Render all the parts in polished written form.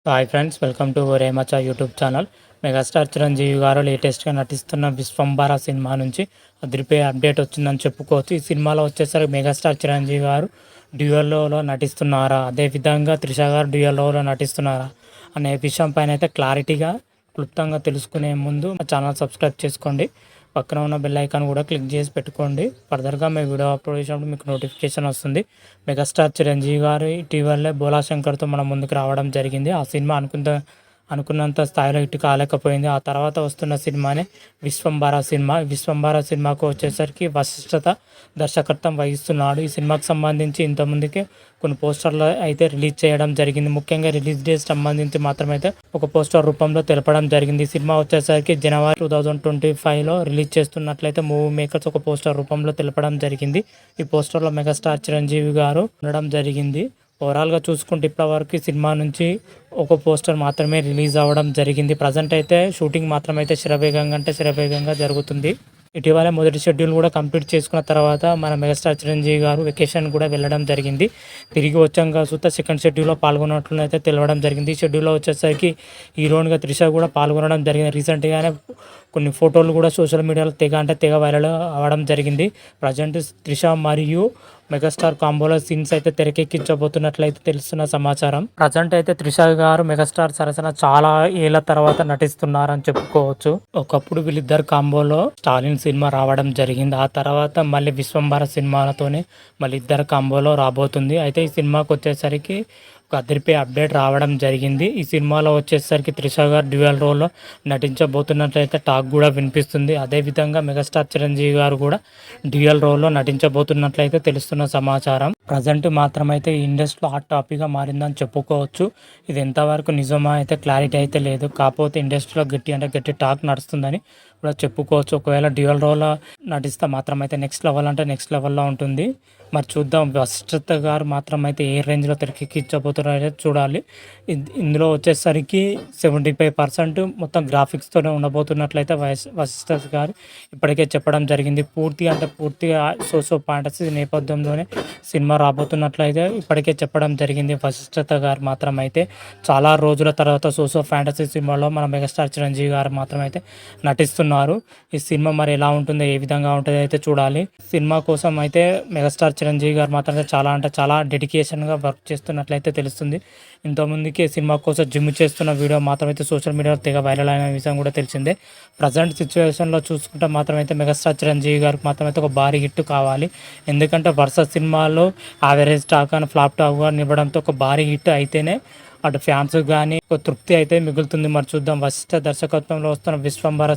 Hi friends, welcome to రేమచా YouTube channel. Megastar Chiranjeevi garu లేటెస్ట్గా నటిస్తున్న విశ్వంబర సినిమా నుంచి అదిరిపోయే అప్డేట్ వచ్చిందని చెప్పుకోవచ్చు. ఈ సినిమాలో వచ్చేసరికి మెగాస్టార్ చిరంజీవి గారు డ్యూయల్లో నటిస్తున్నారా, అదేవిధంగా త్రిష గారు డ్యూయల్లో నటిస్తున్నారా అనే విషయం పైన అయితే క్లారిటీగా క్లుప్తంగా తెలుసుకునే ముందు మా ఛానల్ సబ్స్క్రైబ్ చేసుకోండి. పక్కన ఉన్న బెల్ ఐకాన్ కూడా క్లిక్ చేసి పెట్టుకోండి. ఫర్దర్గా మేము వీడియో అప్లోడ్ చేసినప్పుడు మీకు నోటిఫికేషన్ వస్తుంది. మెగాస్టార్ చిరంజీవి గారు ఇటీవలే బోలా శంకర్తో మన ముందుకు రావడం జరిగింది. ఆ సినిమా అనుకున్నంత స్థాయిలో హిట్ కాలేకపోయింది. ఆ తర్వాత వస్తున్న సినిమానే విశ్వంబర సినిమాకు వచ్చేసరికి వశిష్ఠత దర్శకత్వం వహిస్తున్నాడు. ఈ సినిమాకు సంబంధించి ఇంతకుముందుకే కొన్ని పోస్టర్లు అయితే రిలీజ్ చేయడం జరిగింది. ముఖ్యంగా రిలీజ్ డేట్ సంబంధించి మాత్రమైతే ఒక పోస్టర్ రూపంలో తెలపడం జరిగింది. ఈ సినిమా వచ్చేసరికి జనవరి 2025లో రిలీజ్ చేస్తున్నట్లయితే మూవీ మేకర్స్ ఒక పోస్టర్ రూపంలో తెలపడం జరిగింది. ఈ పోస్టర్లో మెగాస్టార్ చిరంజీవి గారు ఉండడం జరిగింది. ఓవరాల్గా చూసుకుంటే ఇప్పటివరకు సినిమా నుంచి ఒక పోస్టర్ మాత్రమే రిలీజ్ అవ్వడం జరిగింది. ప్రజెంట్ అయితే షూటింగ్ మాత్రమైతే శరవేగంగా జరుగుతుంది. ఇటీవల మొదటి షెడ్యూల్ కూడా కంప్లీట్ చేసుకున్న తర్వాత మన మెగాస్టార్ చిరంజీవి గారు వెకేషన్ కూడా వెళ్ళడం జరిగింది. తిరిగి వచ్చాక చూస్తే సెకండ్ షెడ్యూల్లో పాల్గొన్నట్లయితే తెలవడం జరిగింది. ఈ షెడ్యూల్లో వచ్చేసరికి హీరోయిన్గా త్రిష కూడా పాల్గొనడం జరిగింది. రీసెంట్గానే కొన్ని ఫోటోలు కూడా సోషల్ మీడియాలో తెగ వైరల్ అవ్వడం జరిగింది. ప్రజెంట్ త్రిష మరియు మెగాస్టార్ కాంబోలో సీన్స్ అయితే తెరకెక్కించబోతున్నట్లయితే తెలుస్తున్న సమాచారం. ప్రజెంట్ అయితే త్రిష గారు మెగాస్టార్ సరసన చాలా ఏళ్ల తర్వాత నటిస్తున్నారని చెప్పుకోవచ్చు. ఒకప్పుడు వీళ్ళిద్దరు కాంబోలో స్టాలిన్ సినిమా రావడం జరిగింది. ఆ తర్వాత మళ్ళీ విశ్వంబర సినిమాలతోనే మళ్ళీ ఇద్దరు కాంబోలో రాబోతుంది. అయితే ఈ సినిమాకి వచ్చేసరికి ఒక అదిరిపోయే అప్డేట్ రావడం జరిగింది. ఈ సినిమాలో వచ్చేసరికి త్రిష గారు డ్యూయల్ రోల్లో నటించబోతున్నట్లయితే టాక్ కూడా వినిపిస్తుంది. అదేవిధంగా మెగాస్టార్ చిరంజీవి గారు కూడా డ్యూయల్ రోల్లో నటించబోతున్నట్లయితే తెలుస్తున్న సమాచారం. ప్రజెంట్ మాత్రమైతే ఈ ఇండస్ట్రీలో హాట్ టాపిక్గా మారిందని చెప్పుకోవచ్చు. ఇది ఎంతవరకు నిజమా అయితే క్లారిటీ అయితే లేదు. కాకపోతే ఇండస్ట్రీలో గట్టి టాక్ నడుస్తుందని కూడా చెప్పుకోవచ్చు. ఒకవేళ డ్యూయల్ రోల్లో నటిస్తే మాత్రమైతే నెక్స్ట్ లెవెల్లో ఉంటుంది. మరి చూద్దాం వశిష్ఠత గారు మాత్రమైతే ఏ రేంజ్లో తెరకెక్కించబోతున్నారో చూడాలి. ఇందులో వచ్చేసరికి 75% మొత్తం గ్రాఫిక్స్తోనే ఉండబోతున్నట్లయితే వశిష్ఠత గారు ఇప్పటికే చెప్పడం జరిగింది. పూర్తిగా సోషో ఫ్యాంటసీ నేపథ్యంలోనే సినిమా రాబోతున్నట్లయితే ఇప్పటికే చెప్పడం జరిగింది. వశిష్ఠత గారు మాత్రమైతే చాలా రోజుల తర్వాత సోషో ఫ్యాంటసీ సినిమాలో మన మెగాస్టార్ చిరంజీవి గారు మాత్రమైతే నటిస్తున్నారు. ఈ సినిమా మరి ఎలా ఉంటుందో, ఏ విధంగా ఉంటుందో అయితే చూడాలి. సినిమా కోసం అయితే మెగాస్టార్ చిరంజీవి గారు మాత్రమే చాలా డెడికేషన్గా వర్క్ చేస్తున్నట్లయితే తెలుస్తుంది. ఇంతకుముందుకే సినిమా కోసం జిమ్ చేస్తున్న వీడియో మాత్రమైతే సోషల్ మీడియాలో తెగ వైరల్ అయిన విషయం కూడా తెలిసిందే. ప్రజెంట్ సిచ్యువేషన్లో చూసుకుంటే మాత్రమైతే మెగాస్టార్ చిరంజీవి గారికి మాత్రమైతే ఒక భారీ హిట్ కావాలి. ఎందుకంటే వరుస సినిమాల్లో యావరేజ్ టాక్ అని ఫ్లాప్ టాక్ అని ఇవ్వడంతో ఒక భారీ హిట్ అయితేనే అటు ఫ్యాన్స్ కానీ ఒక తృప్తి అయితే మిగులుతుంది. మరి చూద్దాం వశిష్ఠ దర్శకత్వంలో వస్తున్న విశ్వంబర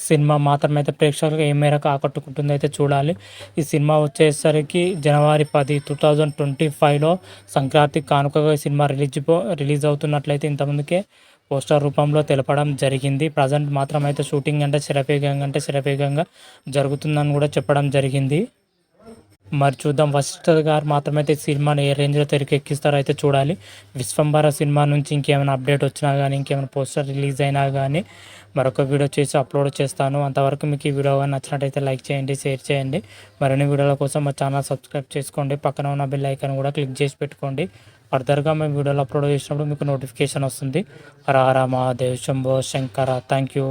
సినిమా మాత్రమైతే ప్రేక్షకులకు ఏ మేరకు ఆకట్టుకుంటుందో అయితే చూడాలి. ఈ సినిమా వచ్చేసరికి జనవరి 10, 2025లో సంక్రాంతి కానుకగా ఈ సినిమా రిలీజ్ అవుతున్నట్లయితే ఇంతకుముందుకే పోస్టర్ రూపంలో తెలపడం జరిగింది. ప్రజెంట్ మాత్రమైతే షూటింగ్ అంటే శరవేగంగా జరుగుతుందని కూడా చెప్పడం జరిగింది. మరి చూద్దాం వశిష్ఠ గారు మాత్రమైతే సినిమాని ఏ రేంజ్లో తెరకెక్కిస్తారో అయితే చూడాలి. విశ్వంబర సినిమా నుంచి ఇంకేమైనా అప్డేట్ వచ్చినా కానీ, ఇంకేమైనా పోస్టర్ రిలీజ్ అయినా కానీ మరొక వీడియో చేసి అప్లోడ్ చేస్తాను. అంతవరకు మీకు ఈ వీడియో కానీ నచ్చినట్టయితే లైక్ చేయండి, షేర్ చేయండి. మరిన్ని వీడియోల కోసం మా ఛానల్ సబ్స్క్రైబ్ చేసుకోండి. పక్కన ఉన్న బెల్ ఐకాన్ కూడా క్లిక్ చేసి పెట్టుకోండి. ఫర్దర్గా మేము వీడియోలు అప్లోడ్ చేసినప్పుడు మీకు నోటిఫికేషన్ వస్తుంది. హర హర మహాదేవ్ శంభో శంకర. Thank you.